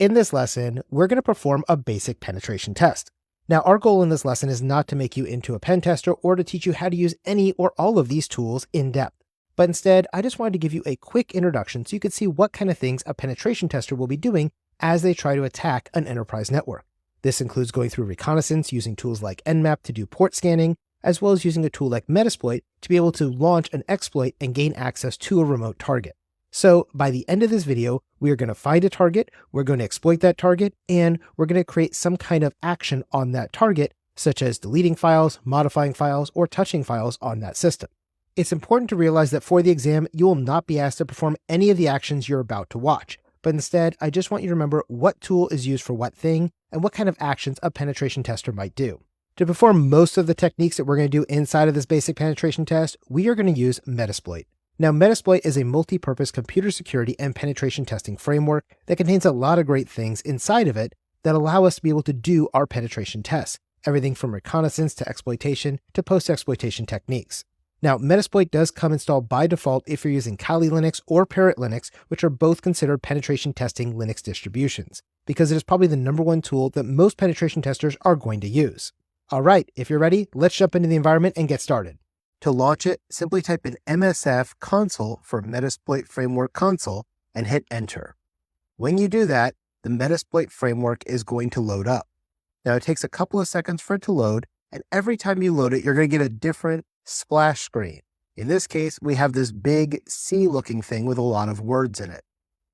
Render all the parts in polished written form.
In this lesson, we're going to perform a basic penetration test. Now, our goal in this lesson is not to make you into a pen tester or to teach you how to use any or all of these tools in depth. But instead, I just wanted to give you a quick introduction so you could see what kind of things a penetration tester will be doing as they try to attack an enterprise network. This includes going through reconnaissance using tools like Nmap to do port scanning, as well as using a tool like Metasploit to be able to launch an exploit and gain access to a remote target. So by the end of this video, we are going to find a target, we're going to exploit that target, and we're going to create some kind of action on that target, such as deleting files, modifying files, or touching files on that system. It's important to realize that for the exam, you will not be asked to perform any of the actions you're about to watch, but instead, I just want you to remember what tool is used for what thing and what kind of actions a penetration tester might do. To perform most of the techniques that we're going to do inside of this basic penetration test, we are going to use Metasploit. Now, Metasploit is a multi-purpose computer security and penetration testing framework that contains a lot of great things inside of it that allow us to be able to do our penetration tests, everything from reconnaissance to exploitation to post-exploitation techniques. Now, Metasploit does come installed by default if you're using Kali Linux or Parrot Linux, which are both considered penetration testing Linux distributions, because it is probably the #1 tool that most penetration testers are going to use. All right, if you're ready, let's jump into the environment and get started. To launch it, simply type in MSF console for Metasploit Framework console and hit enter. When you do that, the Metasploit framework is going to load up. Now it takes a couple of seconds for it to load, and every time you load it, you're going to get a different splash screen. In this case, we have this big C-looking thing with a lot of words in it.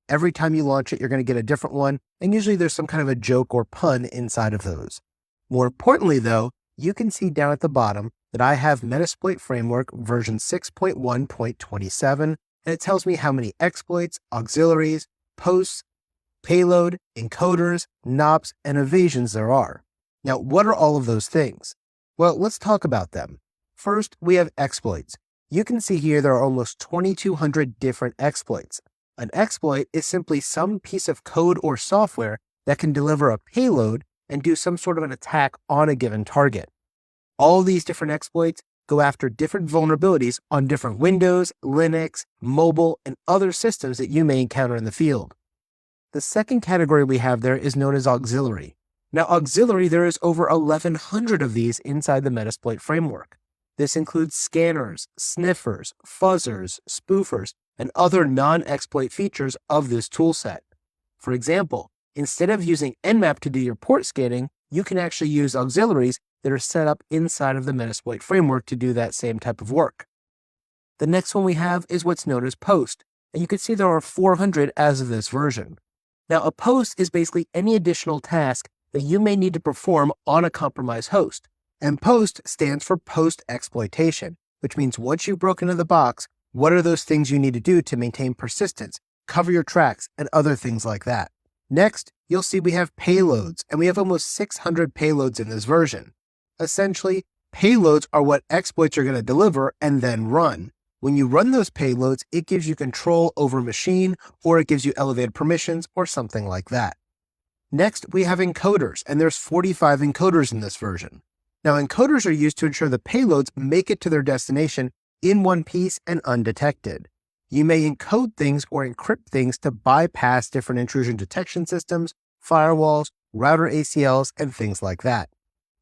Every time you launch it, you're going to get a different one, and usually there's some kind of a joke or pun inside of those. More importantly though, you can see down at the bottom that I have Metasploit Framework version 6.1.27, and it tells me how many exploits, auxiliaries, posts, payload, encoders, NOPs, and evasions there are. Now, what are all of those things? Well, let's talk about them. First, we have exploits. You can see here there are almost 2,200 different exploits. An exploit is simply some piece of code or software that can deliver a payload and do some sort of an attack on a given target. All these different exploits go after different vulnerabilities on different Windows, Linux, mobile, and other systems that you may encounter in the field. The second category we have there is known as auxiliary. Now, auxiliary, there is over 1,100 of these inside the Metasploit framework. This includes scanners, sniffers, fuzzers, spoofers, and other non-exploit features of this toolset. For example, instead of using Nmap to do your port scanning, you can actually use auxiliaries that are set up inside of the Metasploit framework to do that same type of work. The next one we have is what's known as post, and you can see there are 400 as of this version. Now, a post is basically any additional task that you may need to perform on a compromised host, and post stands for post-exploitation, which means once you've broken into the box, what are those things you need to do to maintain persistence, cover your tracks, and other things like that. Next, you'll see we have payloads, and we have almost 600 payloads in this version. Essentially, payloads are what exploits are going to deliver and then run. When you run those payloads, it gives you control over a machine, or it gives you elevated permissions, or something like that. Next, we have encoders, and there's 45 encoders in this version. Now, encoders are used to ensure the payloads make it to their destination in one piece and undetected. You may encode things or encrypt things to bypass different intrusion detection systems, firewalls, router ACLs, and things like that.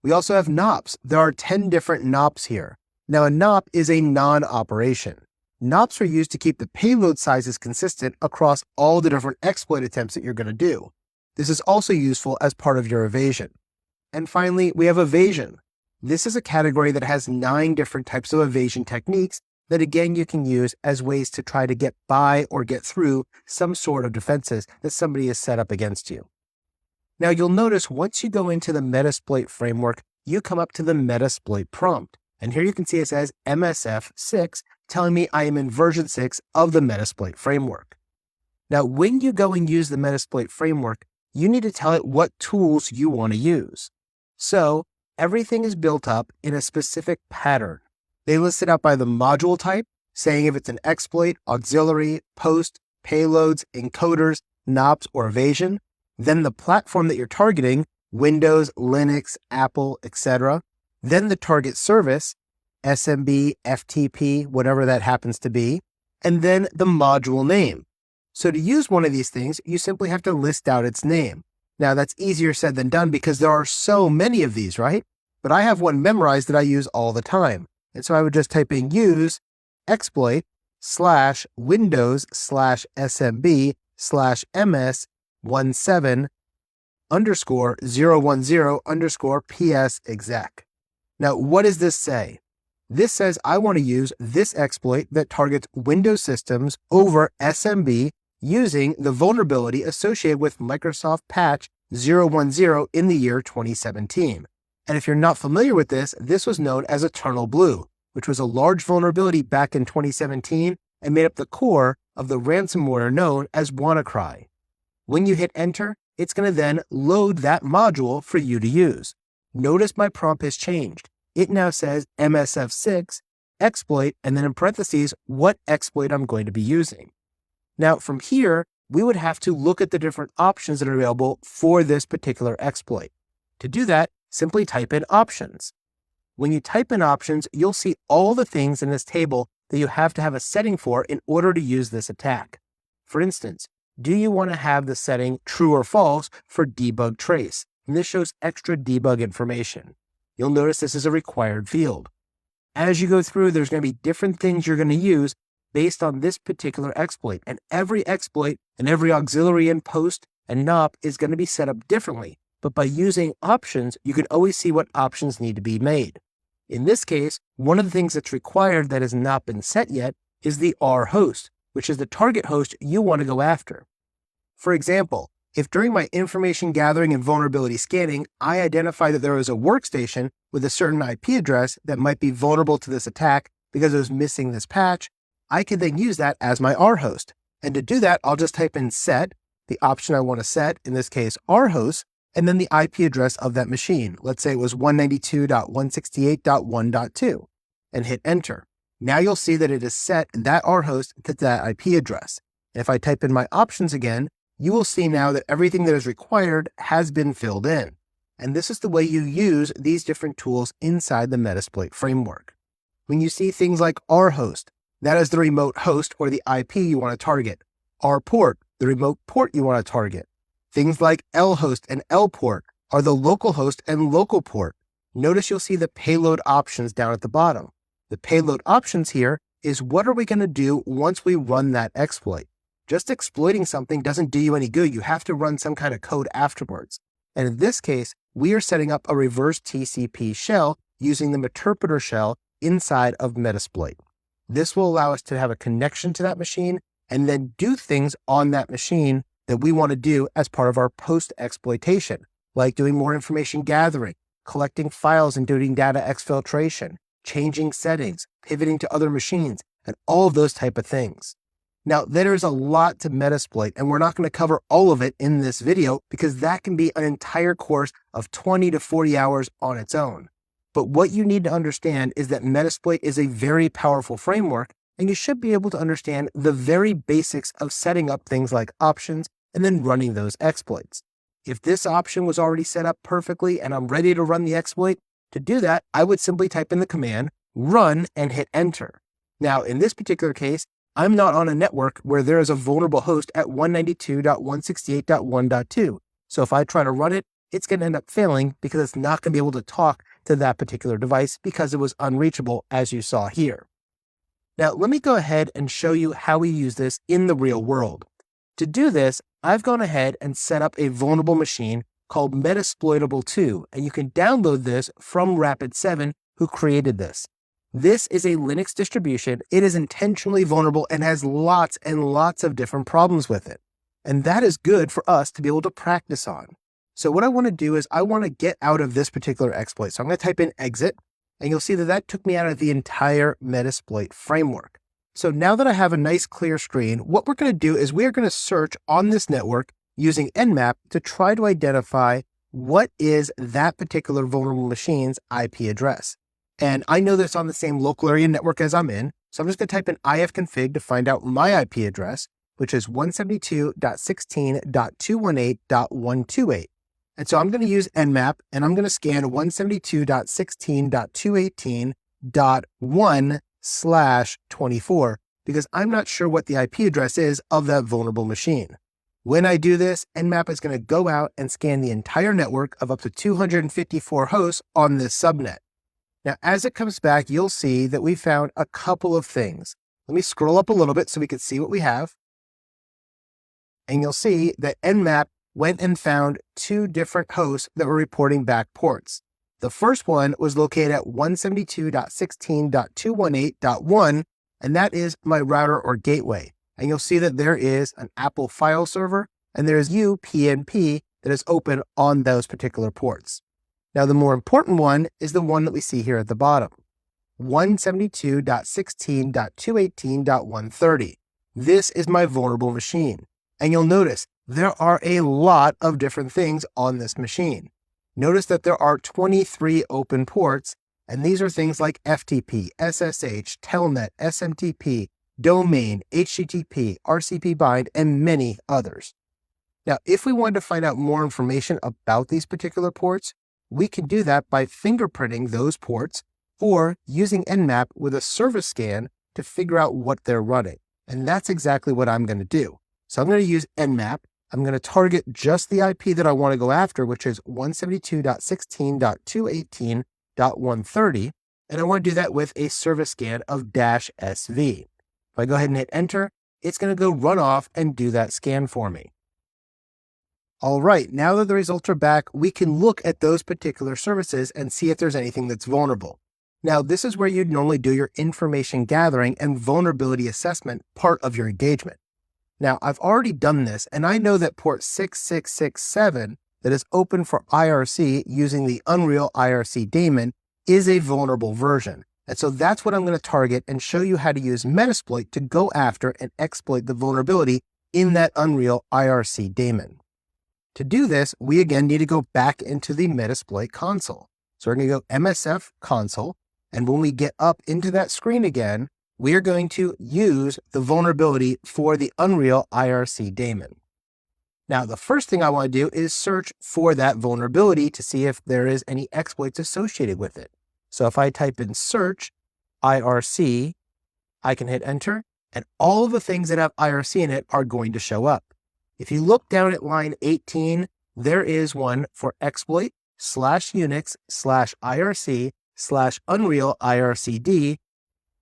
We also have NOPs. There are 10 different NOPs here. Now, a NOP is a non-operation. NOPs are used to keep the payload sizes consistent across all the different exploit attempts that you're going to do. This is also useful as part of your evasion. And finally, we have evasion. This is a category that has 9 different types of evasion techniques that again you can use as ways to try to get by or get through some sort of defenses that somebody has set up against you. Now you'll notice once you go into the Metasploit framework, you come up to the Metasploit prompt. And here you can see it says MSF6, telling me I am in version 6 of the Metasploit framework. Now when you go and use the Metasploit framework, you need to tell it what tools you want to use. So everything is built up in a specific pattern. They list it out by the module type, saying if it's an exploit, auxiliary, post, payloads, encoders, NOPs, or evasion. Then the platform that you're targeting, Windows, Linux, Apple, etc. Then the target service, SMB, FTP, whatever that happens to be. And then the module name. So to use one of these things, you simply have to list out its name. Now that's easier said than done because there are so many of these, right? But I have one memorized that I use all the time. And so I would just type in use exploit /Windows/SMB/MS17_010_PS exec. Now, what does this say? This says I want to use this exploit that targets Windows systems over SMB using the vulnerability associated with Microsoft patch 010 in the year 2017. And if you're not familiar with this, this was known as Eternal Blue, which was a large vulnerability back in 2017 and made up the core of the ransomware known as WannaCry. When you hit enter, it's going to then load that module for you to use. Notice my prompt has changed. It now says MSF6 exploit, and then in parentheses, what exploit I'm going to be using. Now from here, we would have to look at the different options that are available for this particular exploit. To do that, simply type in options. When you type in options, you'll see all the things in this table that you have to have a setting for in order to use this attack. For instance, do you want to have the setting true or false for debug trace? And this shows extra debug information. You'll notice this is a required field. As you go through, there's going to be different things you're going to use based on this particular exploit. And every exploit and every auxiliary and post and NOP is going to be set up differently. But by using options, you can always see what options need to be made. In this case, one of the things that's required that has not been set yet is the R host, which is the target host you want to go after. For example, if during my information gathering and vulnerability scanning, I identify that there is a workstation with a certain IP address that might be vulnerable to this attack because it was missing this patch, I can then use that as my R host. And to do that, I'll just type in set, the option I want to set, in this case, R host, and then the IP address of that machine. Let's say it was 192.168.1.2 and hit enter. Now you'll see that it has set that R host to that IP address. And if I type in my options again, you will see now that everything that is required has been filled in. And this is the way you use these different tools inside the Metasploit framework. When you see things like R host, that is the remote host or the IP you want to target. R port, the remote port you want to target. Things like L host and L port are the local host and local port. Notice you'll see the payload options down at the bottom. The payload options here is what are we going to do once we run that exploit. Just exploiting something doesn't do you any good. You have to run some kind of code afterwards. And in this case, we are setting up a reverse TCP shell using the Meterpreter shell inside of Metasploit. This will allow us to have a connection to that machine and then do things on that machine that we want to do as part of our post-exploitation, like doing more information gathering, collecting files and doing data exfiltration, changing settings, pivoting to other machines, and all of those type of things. Now, there is a lot to Metasploit, and we're not going to cover all of it in this video because that can be an entire course of 20 to 40 hours on its own. But what you need to understand is that Metasploit is a very powerful framework, and you should be able to understand the very basics of setting up things like options and then running those exploits. If this option was already set up perfectly and I'm ready to run the exploit, to do that, I would simply type in the command run and hit enter. Now, in this particular case, I'm not on a network where there is a vulnerable host at 192.168.1.2. So if I try to run it, it's going to end up failing because it's not going to be able to talk to that particular device because it was unreachable, as you saw here. Now, let me go ahead and show you how we use this in the real world. To do this, I've gone ahead and set up a vulnerable machine called Metasploitable2, and you can download this from Rapid7, who created this. This is a Linux distribution. It is intentionally vulnerable and has lots and lots of different problems with it. And that is good for us to be able to practice on. So what I want to do is I want to get out of this particular exploit. So I'm going to type in exit, and you'll see that that took me out of the entire Metasploit framework. So now that I have a nice clear screen, what we're going to do is we are going to search on this network using Nmap to try to identify what is that particular vulnerable machine's IP address. And I know that it's on the same local area network as I'm in, so I'm just going to type in ifconfig to find out my IP address, which is 172.16.218.128. And so I'm going to use Nmap, and I'm going to scan 172.16.218.1/24 because I'm not sure what the IP address is of that vulnerable machine. When I do this, Nmap is going to go out and scan the entire network of up to 254 hosts on this subnet. Now, as it comes back, you'll see that we found a couple of things. Let me scroll up a little bit so we can see what we have. And you'll see that Nmap went and found 2 different hosts that were reporting back ports. The first one was located at 172.16.218.1, and that is my router or gateway. And you'll see that there is an Apple file server, and there is UPnP that is open on those particular ports. Now, the more important one is the one that we see here at the bottom, 172.16.218.130. This is my vulnerable machine. And you'll notice there are a lot of different things on this machine. Notice that there are 23 open ports, and these are things like FTP, SSH, Telnet, SMTP, Domain, HTTP, RCP bind, and many others. Now, if we wanted to find out more information about these particular ports, we can do that by fingerprinting those ports or using Nmap with a service scan to figure out what they're running. And that's exactly what I'm going to do. So I'm going to use Nmap. I'm going to target just the IP that I want to go after, which is 172.16.218.130. And I want to do that with a service scan of -SV. If I go ahead and hit enter, it's going to go run off and do that scan for me. All right, now that the results are back, we can look at those particular services and see if there's anything that's vulnerable. Now, this is where you'd normally do your information gathering and vulnerability assessment part of your engagement. Now, I've already done this, and I know that port 6667 that is open for IRC using the Unreal IRC daemon is a vulnerable version. And so that's what I'm going to target and show you how to use Metasploit to go after and exploit the vulnerability in that Unreal IRC daemon. To do this, we again need to go back into the Metasploit console. So we're going to go MSF console, and when we get up into that screen again, we are going to use the vulnerability for the Unreal IRC daemon. Now, the first thing I want to do is search for that vulnerability to see if there is any exploits associated with it. So if I type in search IRC, I can hit enter, and all of the things that have IRC in it are going to show up. If you look down at line 18, there is one for exploit /Unix/IRC/Unreal IRCD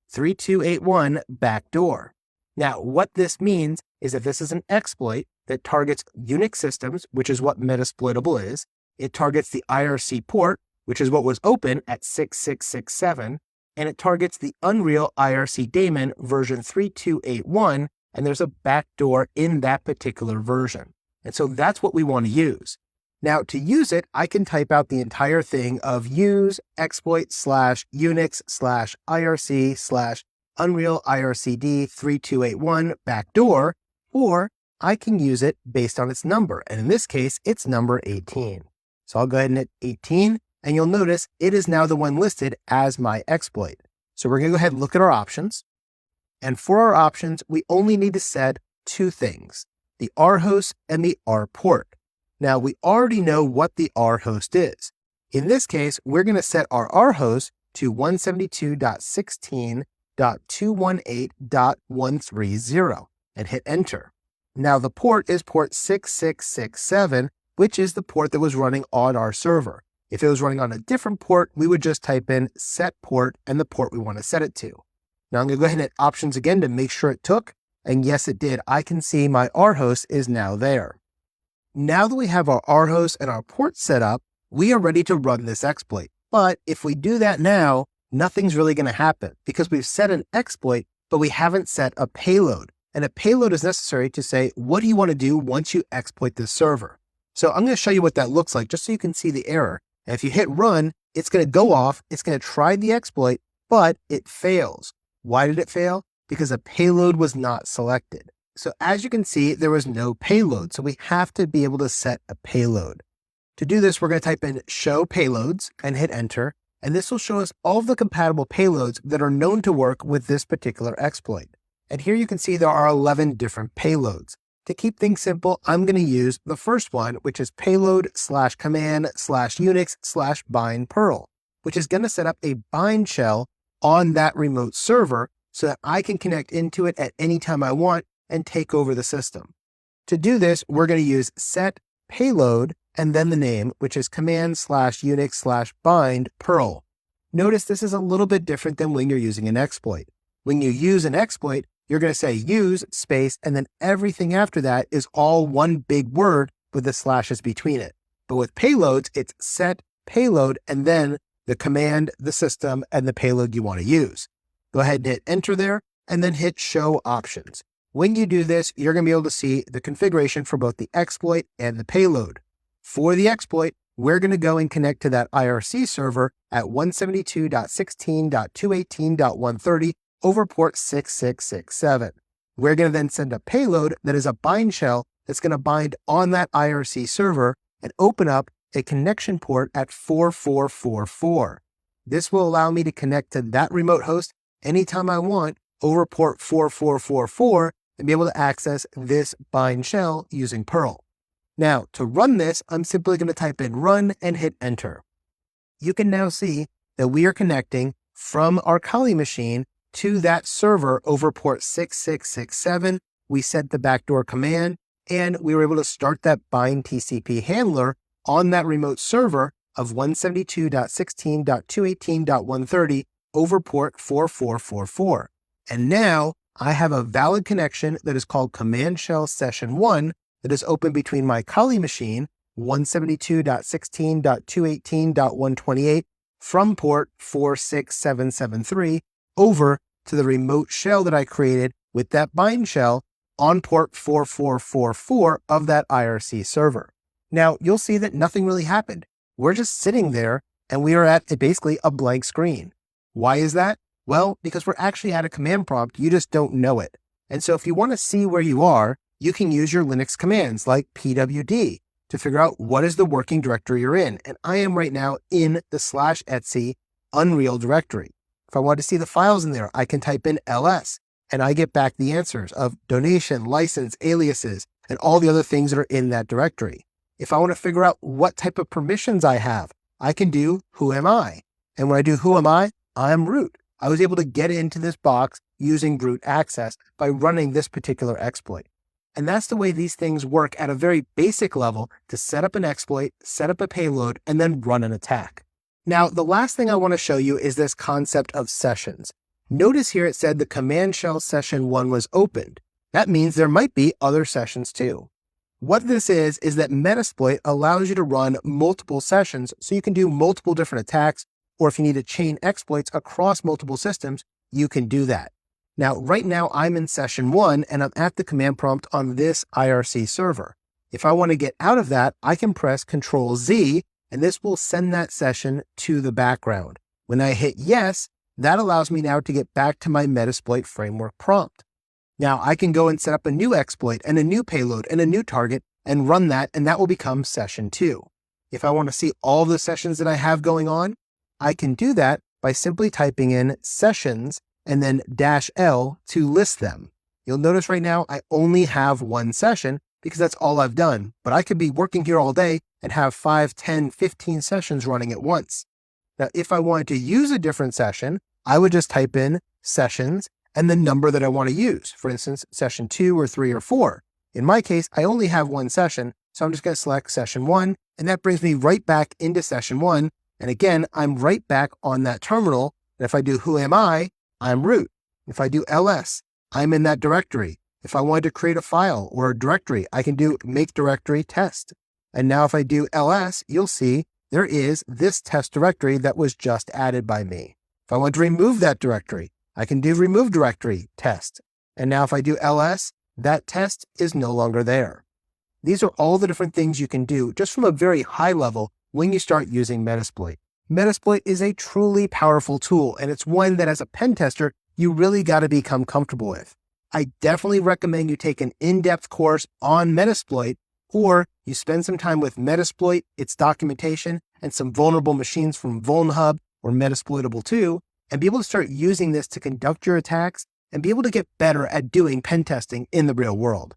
3281 backdoor. Now, what this means is that this is an exploit that targets Unix systems, which is what Metasploitable is. It targets the IRC port, which is what was open at 6667, and it targets the Unreal IRC daemon version 3281, and there's a backdoor in that particular version. And so that's what we want to use. Now, to use it, I can type out the entire thing of use exploit /Unix/IRC/Unreal IRCD 3281 backdoor, or I can use it based on its number. And in this case, it's number 18. So I'll go ahead and hit 18, and you'll notice it is now the one listed as my exploit. So we're going to go ahead and look at our options. And for our options, we only need to set 2 things, the R host and the R port. Now, we already know what the R host is. In this case, we're going to set our R host to 172.16.218.130 and hit enter. Now, the port is port 6667, which is the port that was running on our server. If it was running on a different port, we would just type in set port and the port we want to set it to. Now, I'm going to go ahead and hit options again to make sure it took. And yes, it did. I can see my R host is now there. Now that we have our R host and our port set up, we are ready to run this exploit. But if we do that now, nothing's really going to happen because we've set an exploit, but we haven't set a payload. And a payload is necessary to say, what do you want to do once you exploit this server? So I'm going to show you what that looks like just so you can see the error. And if you hit run, it's going to go off, it's going to try the exploit, but it fails. Why did it fail? Because a payload was not selected. So as you can see, there was no payload. So we have to be able to set a payload. To do this, we're going to type in show payloads and hit enter. And this will show us all of the compatible payloads that are known to work with this particular exploit. And here you can see there are 11 different payloads. To keep things simple, I'm going to use the first one, which is payload/command/Unix/bind Perl, which is going to set up a bind shell on that remote server so that I can connect into it at any time I want and take over the system. To do this, we're going to use set payload and then the name, which is command/unix/bind Perl. Notice this is a little bit different than when you're using an exploit. When you use an exploit, you're going to say use space, and then everything after that is all one big word with the slashes between it. But with payloads, it's set payload and then the command, the system, and the payload you want to use. Go ahead and hit enter there and then hit show options. When you do this, you're going to be able to see the configuration for both the exploit and the payload. For the exploit, we're going to go and connect to that IRC server at 172.16.218.130 over port 6667. We're going to then send a payload that is a bind shell that's going to bind on that IRC server and open up a connection port at 4444. This will allow me to connect to that remote host anytime I want over port 4444 and be able to access this bind shell using Perl. Now, to run this, I'm simply going to type in run and hit enter. You can now see that we are connecting from our Kali machine to that server over port 6667. We set the backdoor command, and we were able to start that bind TCP handler on that remote server of 172.16.218.130 over port 4444. And now I have a valid connection that is called command shell session 1 that is open between my Kali machine 172.16.218.128 from port 46773 over to the remote shell that I created with that bind shell on port 4444 of that IRC server. Now, you'll see that nothing really happened. We're just sitting there and we are at basically a blank screen. Why is that? Well, because we're actually at a command prompt, you just don't know it. And so if you want to see where you are, you can use your Linux commands like pwd to figure out what is the working directory you're in. And I am right now in the /etc Unreal directory. If I want to see the files in there, I can type in ls and I get back the answers of donation, license, aliases, and all the other things that are in that directory. If I want to figure out what type of permissions I have, I can do who am I? And when I do who am I am root. I was able to get into this box using root access by running this particular exploit. And that's the way these things work at a very basic level to set up an exploit, set up a payload, and then run an attack. Now, the last thing I want to show you is this concept of sessions. Notice here it said the command shell session 1 was opened. That means there might be other sessions too. What this is that Metasploit allows you to run multiple sessions so you can do multiple different attacks, or if you need to chain exploits across multiple systems, you can do that. Now, right now I'm in session 1 and I'm at the command prompt on this IRC server. If I want to get out of that, I can press Ctrl-Z and this will send that session to the background. When I hit yes, that allows me now to get back to my Metasploit framework prompt. Now I can go and set up a new exploit and a new payload and a new target and run that, and that will become session 2. If I want to see all the sessions that I have going on, I can do that by simply typing in sessions and then -L to list them. You'll notice right now I only have one session because that's all I've done, but I could be working here all day and have 5, 10, 15 sessions running at once. Now, if I wanted to use a different session, I would just type in sessions and the number that I want to use. For instance, session 2 or 3 or 4. In my case, I only have one session, so I'm just going to select session 1, and that brings me right back into session 1. And again, I'm right back on that terminal. And if I do who am I, I'm root. If I do ls, I'm in that directory. If I wanted to create a file or a directory, I can do make directory test. And now if I do ls, you'll see there is this test directory that was just added by me. If I want to remove that directory, I can do remove directory test. And now if I do ls, that test is no longer there. These are all the different things you can do just from a very high level when you start using Metasploit. Metasploit is a truly powerful tool, and it's one that as a pen tester, you really got to become comfortable with. I definitely recommend you take an in-depth course on Metasploit, or you spend some time with Metasploit, its documentation, and some vulnerable machines from VulnHub or Metasploitable 2, and be able to start using this to conduct your attacks and be able to get better at doing pen testing in the real world.